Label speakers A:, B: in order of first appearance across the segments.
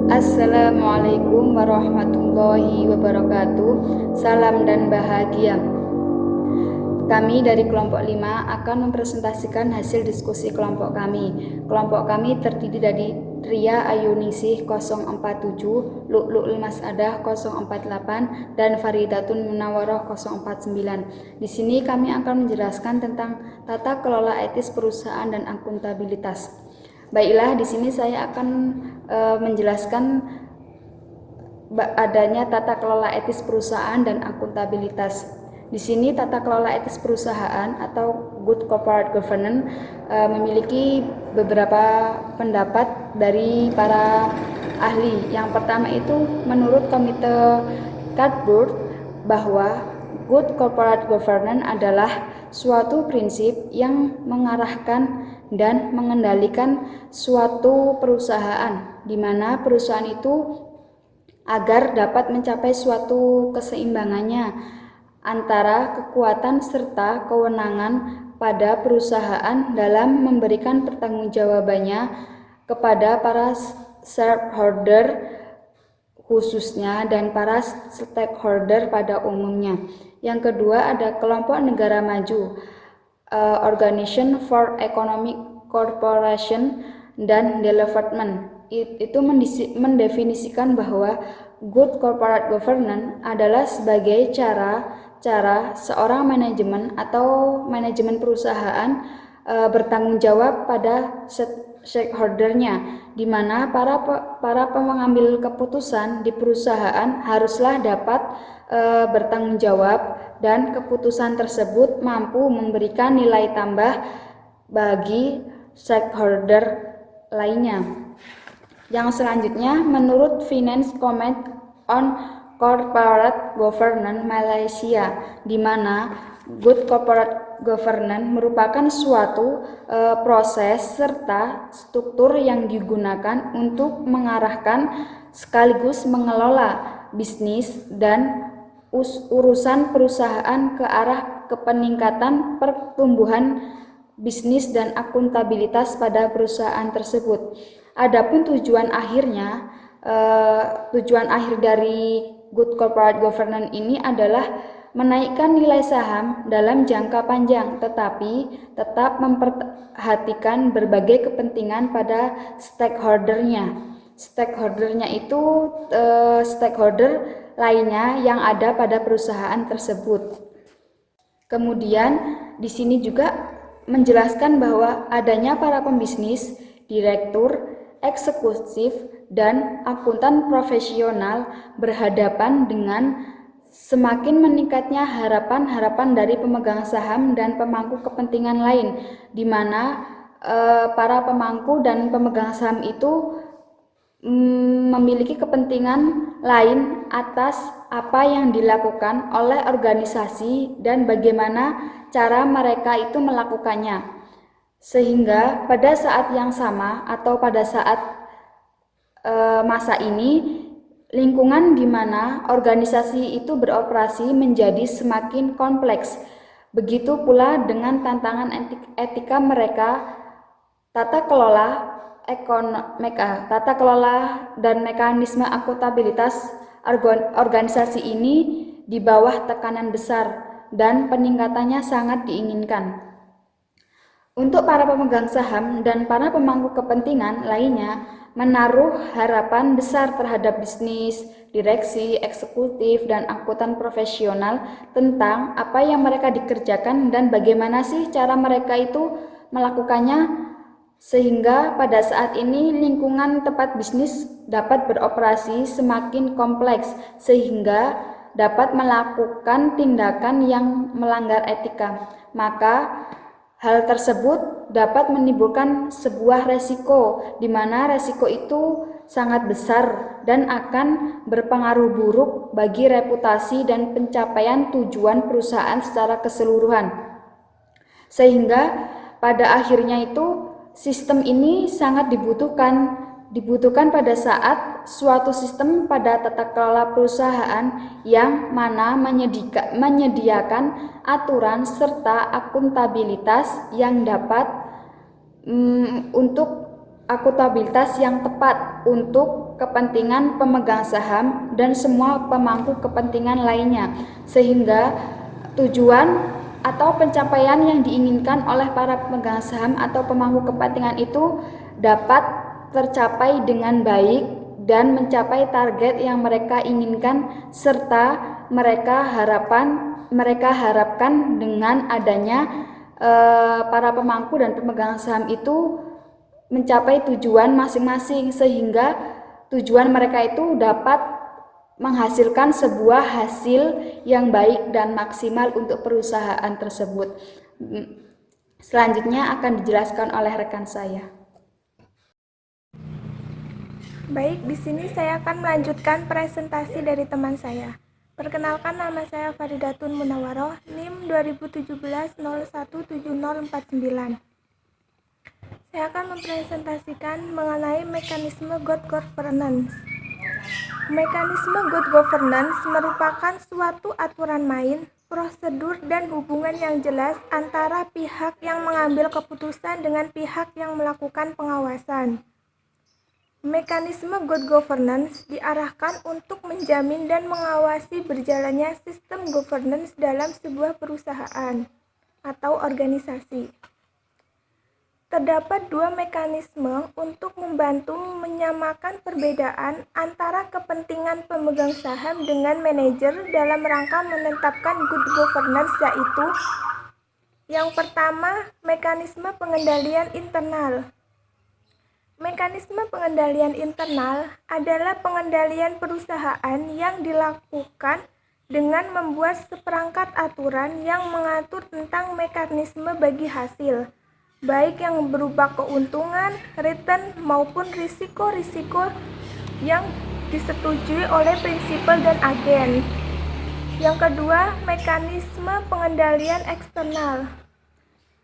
A: Assalamualaikum warahmatullahi wabarakatuh. Salam dan bahagia. Kami dari kelompok 5 akan mempresentasikan hasil diskusi kelompok kami. Kelompok kami terdiri dari Ria Ayuningsih 047, Lu'lu'ul Mas'adah 048, dan Faridatun Munawwaroh 049. Di sini kami akan menjelaskan tentang tata kelola etis perusahaan dan akuntabilitas. Baiklah, di sini saya akan menjelaskan adanya tata kelola etis perusahaan dan akuntabilitas. Di sini tata kelola etis perusahaan atau good corporate governance memiliki beberapa pendapat dari para ahli. Yang pertama itu menurut Komite Cardboard bahwa good corporate governance adalah suatu prinsip yang mengarahkan dan mengendalikan suatu perusahaan, di mana perusahaan itu agar dapat mencapai suatu keseimbangannya antara kekuatan serta kewenangan pada perusahaan dalam memberikan pertanggungjawabannya kepada para shareholder khususnya dan para stakeholder pada umumnya. Yang kedua ada kelompok negara maju, Organization for Economic Cooperation dan Development. Itu mendefinisikan bahwa good corporate governance adalah sebagai cara seorang manajemen atau manajemen perusahaan bertanggung jawab pada stakeholdernya, di mana para pengambil keputusan di perusahaan haruslah dapat bertanggung jawab dan keputusan tersebut mampu memberikan nilai tambah bagi stakeholder lainnya. Yang selanjutnya, menurut Finance Comment on Corporate Governance Malaysia, di mana good corporate governance merupakan suatu proses serta struktur yang digunakan untuk mengarahkan sekaligus mengelola bisnis dan urusan perusahaan ke arah kepeningkatan pertumbuhan bisnis dan akuntabilitas pada perusahaan tersebut. Adapun tujuan akhir dari good corporate governance ini adalah menaikkan nilai saham dalam jangka panjang, tetapi tetap memperhatikan berbagai kepentingan pada stakeholdernya. Stakeholdernya itu stakeholder lainnya yang ada pada perusahaan tersebut. Kemudian di sini juga menjelaskan bahwa adanya para pembisnis, direktur, eksekutif, dan akuntan profesional berhadapan dengan semakin meningkatnya harapan-harapan dari pemegang saham dan pemangku kepentingan lain, di mana para pemangku dan pemegang saham itu memiliki kepentingan lain atas apa yang dilakukan oleh organisasi dan bagaimana cara mereka itu melakukannya. Sehingga pada saat yang sama atau pada saat masa ini, lingkungan di mana organisasi itu beroperasi menjadi semakin kompleks. Begitu pula dengan tantangan etika mereka, tata kelola dan mekanisme akuntabilitas organisasi ini di bawah tekanan besar dan peningkatannya sangat diinginkan. Untuk para pemegang saham dan para pemangku kepentingan lainnya menaruh harapan besar terhadap bisnis, direksi, eksekutif, dan akuntan profesional tentang apa yang mereka dikerjakan dan bagaimana sih cara mereka itu melakukannya, sehingga pada saat ini lingkungan tempat bisnis dapat beroperasi semakin kompleks sehingga dapat melakukan tindakan yang melanggar etika. Maka hal tersebut dapat menimbulkan sebuah resiko, di mana resiko itu sangat besar dan akan berpengaruh buruk bagi reputasi dan pencapaian tujuan perusahaan secara keseluruhan. Sehingga pada akhirnya itu sistem ini sangat dibutuhkan pada saat suatu sistem pada tata kelola perusahaan yang mana menyediakan aturan serta akuntabilitas yang dapat untuk akuntabilitas yang tepat untuk kepentingan pemegang saham dan semua pemangku kepentingan lainnya, sehingga tujuan atau pencapaian yang diinginkan oleh para pemegang saham atau pemangku kepentingan itu dapat tercapai dengan baik dan mencapai target yang mereka inginkan, serta mereka harapkan dengan adanya para pemangku dan pemegang saham itu mencapai tujuan masing-masing, sehingga tujuan mereka itu dapat menghasilkan sebuah hasil yang baik dan maksimal untuk perusahaan tersebut. Selanjutnya akan dijelaskan oleh rekan saya.
B: Baik, di sini saya akan melanjutkan presentasi dari teman saya. Perkenalkan, nama saya Faridatun Munawaroh, NIM 2017-017049. Saya akan mempresentasikan mengenai mekanisme good governance. Mekanisme good governance merupakan suatu aturan main, prosedur, dan hubungan yang jelas antara pihak yang mengambil keputusan dengan pihak yang melakukan pengawasan. Mekanisme good governance diarahkan untuk menjamin dan mengawasi berjalannya sistem governance dalam sebuah perusahaan atau organisasi. Terdapat dua mekanisme untuk membantu menyamakan perbedaan antara kepentingan pemegang saham dengan manajer dalam rangka menetapkan good governance, yaitu yang pertama, mekanisme pengendalian internal. Mekanisme pengendalian internal adalah pengendalian perusahaan yang dilakukan dengan membuat seperangkat aturan yang mengatur tentang mekanisme bagi hasil, baik yang berupa keuntungan, return, maupun risiko-risiko yang disetujui oleh prinsipal dan agen. Yang kedua, mekanisme pengendalian eksternal.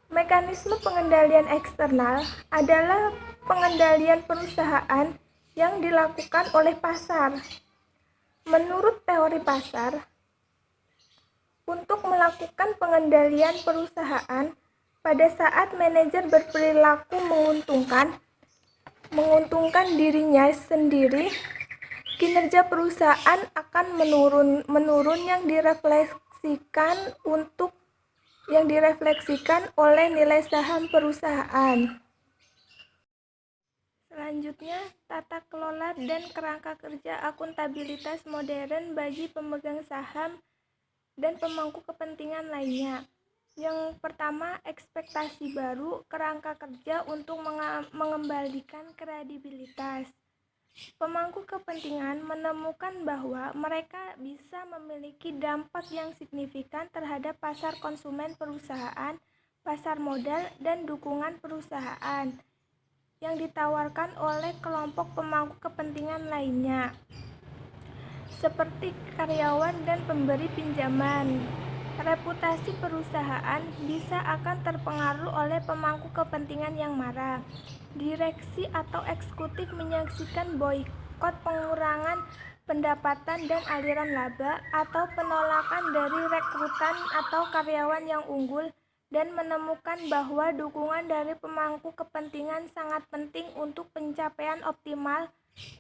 B: Mekanisme pengendalian eksternal adalah pengendalian perusahaan yang dilakukan oleh pasar. Menurut teori pasar, untuk melakukan pengendalian perusahaan, pada saat manajer berperilaku menguntungkan dirinya sendiri, kinerja perusahaan akan menurun yang direfleksikan oleh nilai saham perusahaan. Selanjutnya, tata kelola dan kerangka kerja akuntabilitas modern bagi pemegang saham dan pemangku kepentingan lainnya. Yang pertama, ekspektasi baru kerangka kerja untuk mengembalikan kredibilitas. Pemangku kepentingan menemukan bahwa mereka bisa memiliki dampak yang signifikan terhadap pasar konsumen perusahaan, pasar modal, dan dukungan perusahaan yang ditawarkan oleh kelompok pemangku kepentingan lainnya, seperti karyawan dan pemberi pinjaman. Reputasi perusahaan bisa akan terpengaruh oleh pemangku kepentingan yang marah. Direksi atau eksekutif menyaksikan boikot, pengurangan pendapatan dan aliran laba, atau penolakan dari rekrutan atau karyawan yang unggul, dan menemukan bahwa dukungan dari pemangku kepentingan sangat penting untuk pencapaian optimal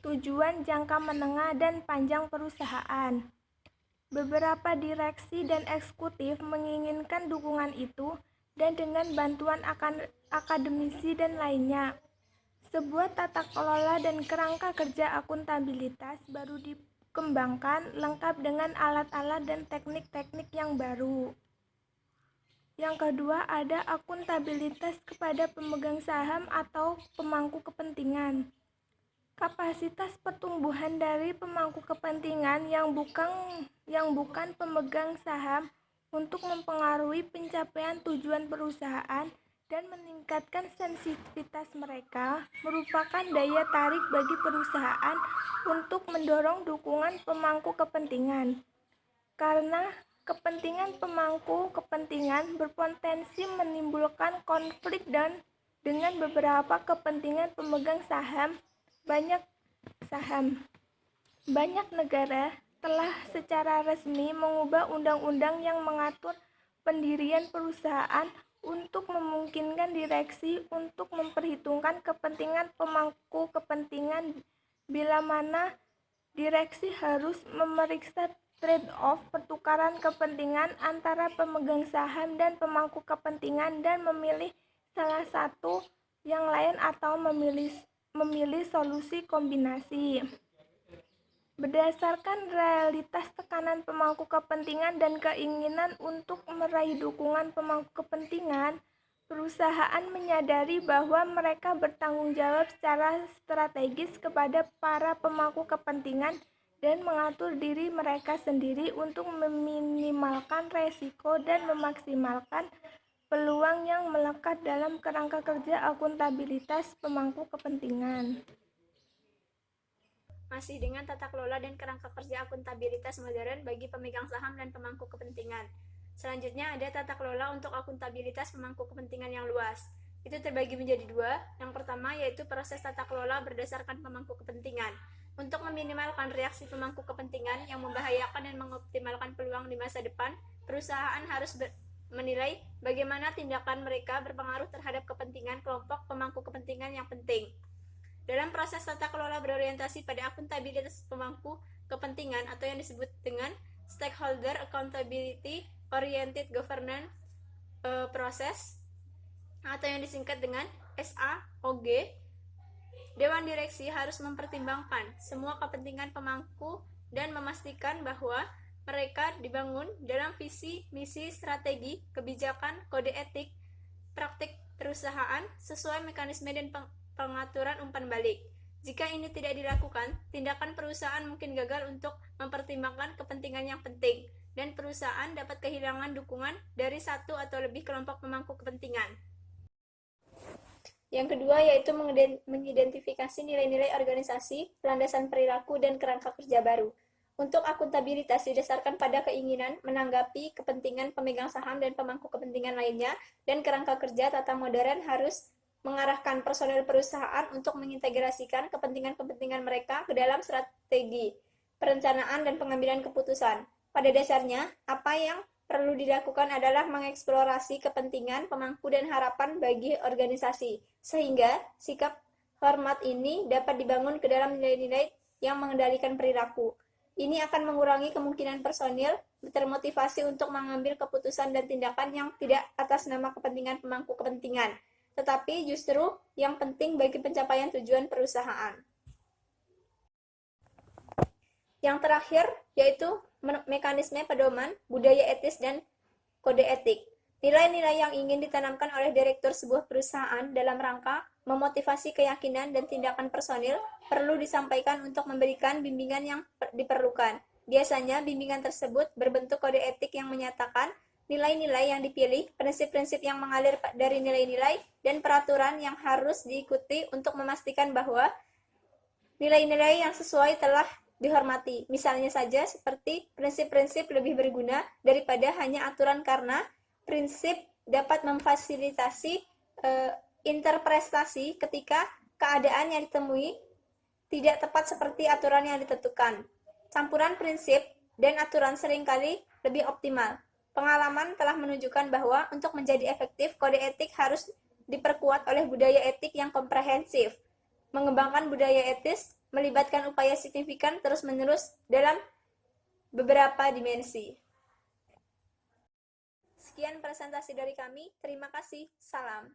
B: tujuan jangka menengah dan panjang perusahaan. Beberapa direksi dan eksekutif menginginkan dukungan itu, dan dengan bantuan akademisi dan lainnya, sebuah tata kelola dan kerangka kerja akuntabilitas baru dikembangkan lengkap dengan alat-alat dan teknik-teknik yang baru. Yang kedua, ada akuntabilitas kepada pemegang saham atau pemangku kepentingan. Kapasitas pertumbuhan dari pemangku kepentingan yang bukan pemegang saham untuk mempengaruhi pencapaian tujuan perusahaan dan meningkatkan sensitivitas mereka merupakan daya tarik bagi perusahaan untuk mendorong dukungan pemangku kepentingan. Karena kepentingan pemangku kepentingan berpotensi menimbulkan konflik dengan beberapa kepentingan pemegang saham. Banyak negara telah secara resmi mengubah undang-undang yang mengatur pendirian perusahaan untuk memungkinkan direksi untuk memperhitungkan kepentingan pemangku kepentingan, bila mana direksi harus memeriksa trade-off pertukaran kepentingan antara pemegang saham dan pemangku kepentingan dan memilih salah satu yang lain atau memilih solusi kombinasi. Berdasarkan realitas tekanan pemangku kepentingan dan keinginan untuk meraih dukungan pemangku kepentingan, perusahaan menyadari bahwa mereka bertanggung jawab secara strategis kepada para pemangku kepentingan dan mengatur diri mereka sendiri untuk meminimalkan resiko dan memaksimalkan peluang yang melekat dalam kerangka kerja akuntabilitas pemangku kepentingan.
C: Masih dengan tata kelola dan kerangka kerja akuntabilitas modern bagi pemegang saham dan pemangku kepentingan. Selanjutnya ada tata kelola untuk akuntabilitas pemangku kepentingan yang luas. Itu terbagi menjadi dua. Yang pertama yaitu proses tata kelola berdasarkan pemangku kepentingan. Untuk meminimalkan reaksi pemangku kepentingan yang membahayakan dan mengoptimalkan peluang di masa depan, perusahaan harus menilai bagaimana tindakan mereka berpengaruh terhadap kepentingan kelompok pemangku kepentingan yang penting. Dalam proses tata kelola berorientasi pada akuntabilitas pemangku kepentingan atau yang disebut dengan Stakeholder Accountability Oriented Governance Process atau yang disingkat dengan SAOG, Dewan Direksi harus mempertimbangkan semua kepentingan pemangku dan memastikan bahwa mereka dibangun dalam visi, misi, strategi, kebijakan, kode etik, praktik perusahaan sesuai mekanisme dan pengaturan umpan balik. Jika ini tidak dilakukan, tindakan perusahaan mungkin gagal untuk mempertimbangkan kepentingan yang penting, dan perusahaan dapat kehilangan dukungan dari satu atau lebih kelompok pemangku kepentingan. Yang kedua yaitu mengidentifikasi nilai-nilai organisasi, landasan perilaku, dan kerangka kerja baru. Untuk akuntabilitas didasarkan pada keinginan menanggapi kepentingan pemegang saham dan pemangku kepentingan lainnya, dan kerangka kerja tata modern harus mengarahkan personel perusahaan untuk mengintegrasikan kepentingan-kepentingan mereka ke dalam strategi, perencanaan, dan pengambilan keputusan. Pada dasarnya, apa yang perlu dilakukan adalah mengeksplorasi kepentingan, pemangku, dan harapan bagi organisasi, sehingga sikap hormat ini dapat dibangun ke dalam nilai-nilai yang mengendalikan perilaku. Ini akan mengurangi kemungkinan personil termotivasi untuk mengambil keputusan dan tindakan yang tidak atas nama kepentingan pemangku kepentingan, tetapi justru yang penting bagi pencapaian tujuan perusahaan. Yang terakhir yaitu mekanisme pedoman, budaya etis, dan kode etik. Nilai-nilai yang ingin ditanamkan oleh direktur sebuah perusahaan dalam rangka memotivasi keyakinan dan tindakan personil perlu disampaikan untuk memberikan bimbingan yang diperlukan. Biasanya bimbingan tersebut berbentuk kode etik yang menyatakan nilai-nilai yang dipilih, prinsip-prinsip yang mengalir dari nilai-nilai, dan peraturan yang harus diikuti untuk memastikan bahwa nilai-nilai yang sesuai telah dihormati. Misalnya saja seperti prinsip-prinsip lebih berguna daripada hanya aturan, karena prinsip dapat memfasilitasi interpretasi ketika keadaan yang ditemui tidak tepat seperti aturan yang ditentukan. Campuran prinsip dan aturan seringkali lebih optimal. Pengalaman telah menunjukkan bahwa untuk menjadi efektif, kode etik harus diperkuat oleh budaya etik yang komprehensif. Mengembangkan budaya etis melibatkan upaya signifikan terus-menerus dalam beberapa dimensi. Sekian presentasi dari kami. Terima kasih. Salam.